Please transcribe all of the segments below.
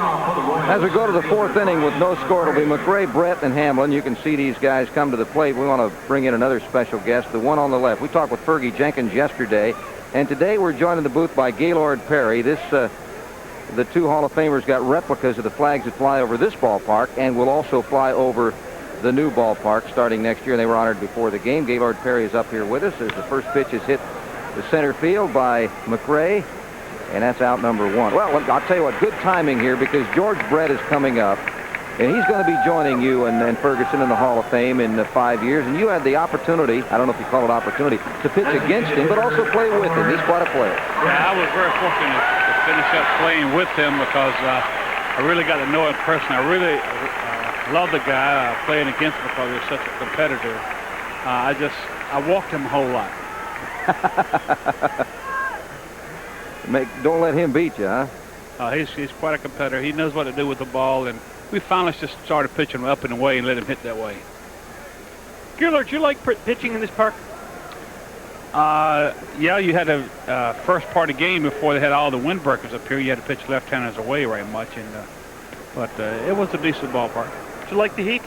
As we go to the fourth inning with no score, it'll be McRae, Brett, and Hamlin. You can see these guys come to the plate. We want to bring in another special guest, the one on the left. We talked with Fergie Jenkins yesterday, and today we're joined in the booth by Gaylord Perry. The two Hall of Famers got replicas of the flags that fly over this ballpark and will also fly over the new ballpark starting next year. They were honored before the game. Gaylord Perry is up here with us as the first pitch is hit to center field by McRae, and that's out number one. Well, I'll tell you what, good timing here because George Brett is coming up, and he's going to be joining you and Ferguson in the Hall of Fame in 5 years. And you had the opportunity, I don't know if you call it opportunity, to pitch against him, but also play with him. He's quite a player. Yeah, I was very fortunate to finish up playing with him because I really got to know him personally. I really love the guy playing against him because he's such a competitor. I walked him a whole lot. Don't let him beat you, huh? He's quite a competitor. He knows what to do with the ball, and we finally just started pitching him up and away and let him hit that way. Gaylord, do you like pitching in this park? Yeah, you had a first part of the game before they had all the windbreakers up here. You had to pitch left-handers away very much, but it was a decent ballpark. Did you like the heat?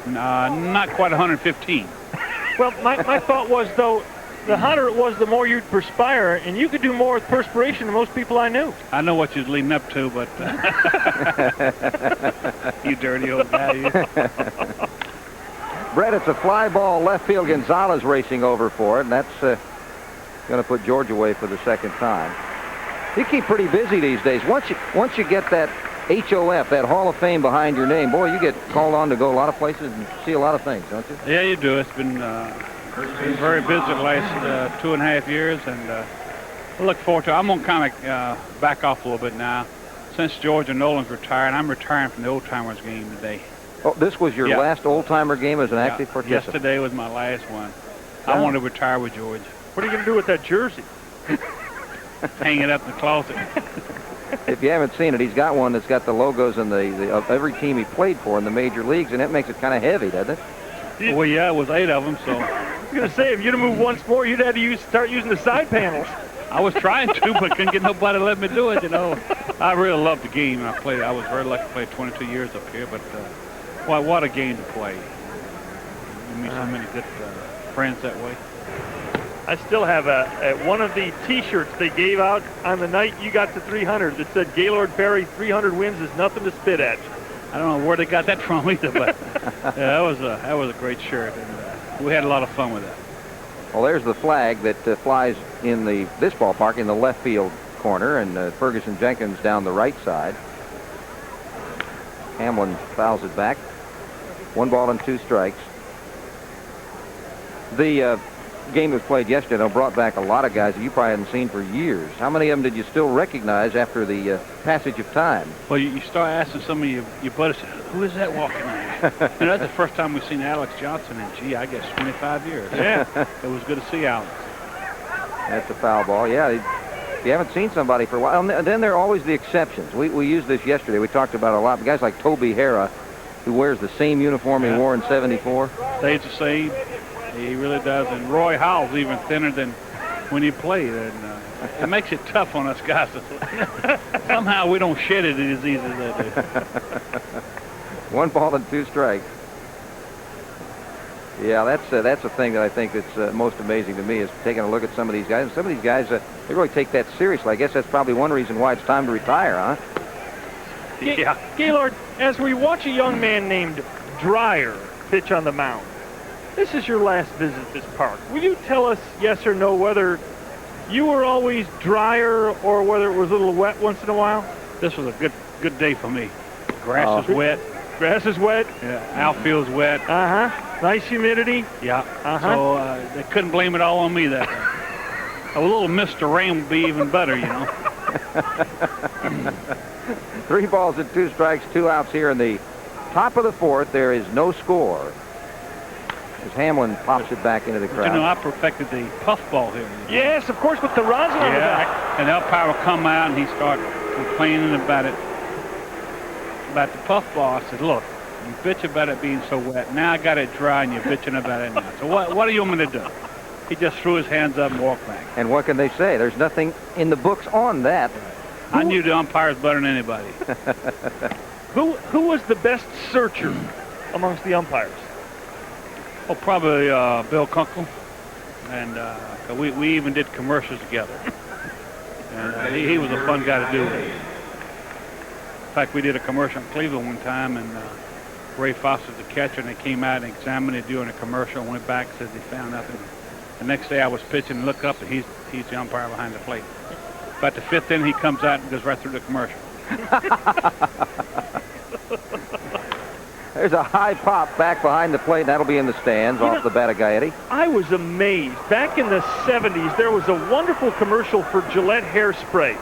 Not quite 115. Well, my thought was, though, the hotter it was, the more you'd perspire, and you could do more with perspiration than most people I knew. I know what you're leading up to, but you dirty old guy, you. Brett, it's a fly ball left field. Gonzalez racing over for it, and that's going to put George away for the second time. You keep pretty busy these days. Once you get that HOF, that Hall of Fame behind your name, boy, you get called on to go a lot of places and see a lot of things, don't you? Yeah, you do. It's been very busy the last 2.5 years, and I look forward to it. I'm going to kind of back off a little bit now. Since George and Nolan's retired, I'm retiring from the old-timers game today. Oh, this was your last old-timer game as an active participant? Yesterday was my last one. I want to retire with George. What are you going to do with that jersey? Hang it up in the closet. If you haven't seen it, he's got one that's got the logos of every team he played for in the major leagues, and it makes it kind of heavy, doesn't it? Well, yeah, it was 8 of them, so. I was going to say, if you'd have moved once more, you'd have to start using the side panels. I was trying to, but couldn't get nobody to let me do it, you know. I really loved the game, and I was very lucky to play 22 years up here, but what a game to play. You meet so many good friends that way. I still have one of the T-shirts they gave out on the night you got to 300 that said Gaylord Perry 300 wins is nothing to spit at. I don't know where they got that from either, but that was a great shirt, and we had a lot of fun with that. Well, there's the flag that flies in this ballpark in the left field corner, and Ferguson Jenkins down the right side. Hamlin fouls it back. 1 ball and 2 strikes. The game was played yesterday. It brought back a lot of guys that you probably hadn't seen for years. How many of them did you still recognize after the passage of time? Well, you start asking some of your buddies, who is that walking in? And that's the first time we've seen Alex Johnson in, I guess 25 years. Yeah. It was good to see Alex. That's a foul ball. Yeah, if you haven't seen somebody for a while. And then there are always the exceptions. We used this yesterday. We talked about it a lot. Guys like Toby Hara, who wears the same uniform he wore in '74. Stays the same. He really does. And Roy Howell's even thinner than when he played. And it makes it tough on us guys. Somehow we don't shed it as easy as they do. 1 ball and 2 strikes. Yeah, that's the thing that I think that's most amazing to me is taking a look at some of these guys. And some of these guys, they really take that seriously. I guess that's probably one reason why it's time to retire, huh? Yeah. Gaylord, as we watch a young man named Dreyer pitch on the mound, this is your last visit at this park. Will you tell us, yes or no, whether you were always Dreyer or whether it was a little wet once in a while? This was a good day for me. Grass is wet. Grass is wet? Yeah, outfield's wet. Nice humidity? Yeah. So they couldn't blame it all on me that day. A little Mr. Rain would be even better, you know. 3 balls and 2 strikes, 2 outs here in the top of the 4th. There is no score as Hamlin pops it back into the crowd. You know, I perfected the puffball here. Yes, of course, with the rosin on the back. And the umpire will come out and he started complaining about it, about the puffball. I said, look, you bitch about it being so wet. Now I got it dry and you're bitching about it now. So what do you want me to do? He just threw his hands up and walked back. And what can they say? There's nothing in the books on that. I knew the umpires better than anybody. Who was the best searcher amongst the umpires? Oh, probably Bill Kunkel. And 'cause we even did commercials together. And he was a fun guy to do with. In fact, we did a commercial in Cleveland one time, and Ray Foster's the catcher, and they came out and examined it during a commercial and went back and said they found nothing. The next day I was pitching and look up, and he's the umpire behind the plate. About the 5th inning, he comes out and goes right through the commercial. There's a high pop back behind the plate, and that'll be in the stands off the bat of Gaetti. I was amazed. Back in the 70s, there was a wonderful commercial for Gillette hairspray,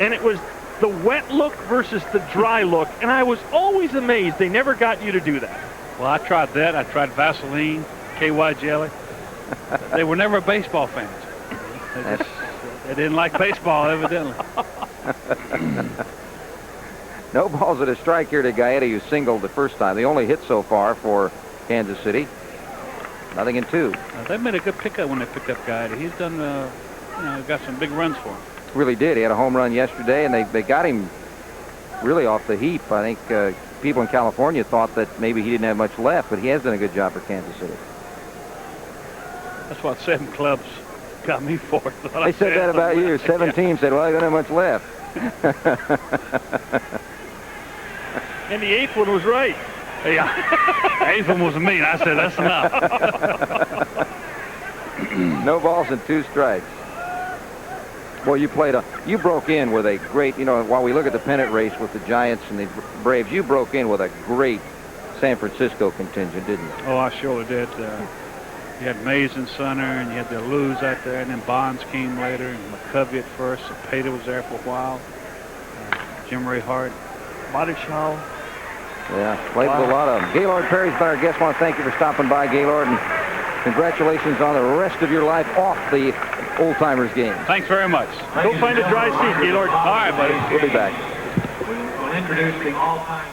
and it was the wet look versus the dry look, and I was always amazed they never got you to do that. Well, I tried that. I tried Vaseline, KY jelly. They were never baseball fans. They didn't like baseball, evidently. No balls at a strike here to Gaetti, who singled the first time. The only hit so far for Kansas City. Nothing in 2. They made a good pickup when they picked up Gaetti. He's done, got some big runs for him. Really did. He had a home run yesterday, and they got him really off the heap. I think people in California thought that maybe he didn't have much left, but he has done a good job for Kansas City. That's what 7 clubs got me for. They said that about you. 7 teams said, well, he doesn't have much left. And the 8th one was right. Yeah, the 8th one was mean. I said, that's enough. No balls and 2 strikes. Well, you broke in with a great, while we look at the pennant race with the Giants and the Braves, you broke in with a great San Francisco contingent, didn't you? Oh, I surely did. You had Mays in center, and you had the Luz out there, and then Bonds came later, and McCovey at first. Cepeda was there for a while. Jim Ray Hart. Marichal. Yeah, played with a lot of them. Gaylord Perry's been our guest. I want to thank you for stopping by, Gaylord, and congratulations on the rest of your life off the old-timers game. Thanks very much. Go find a dry seat, Gaylord. All right, buddy. We'll be back. We will introduce the all-time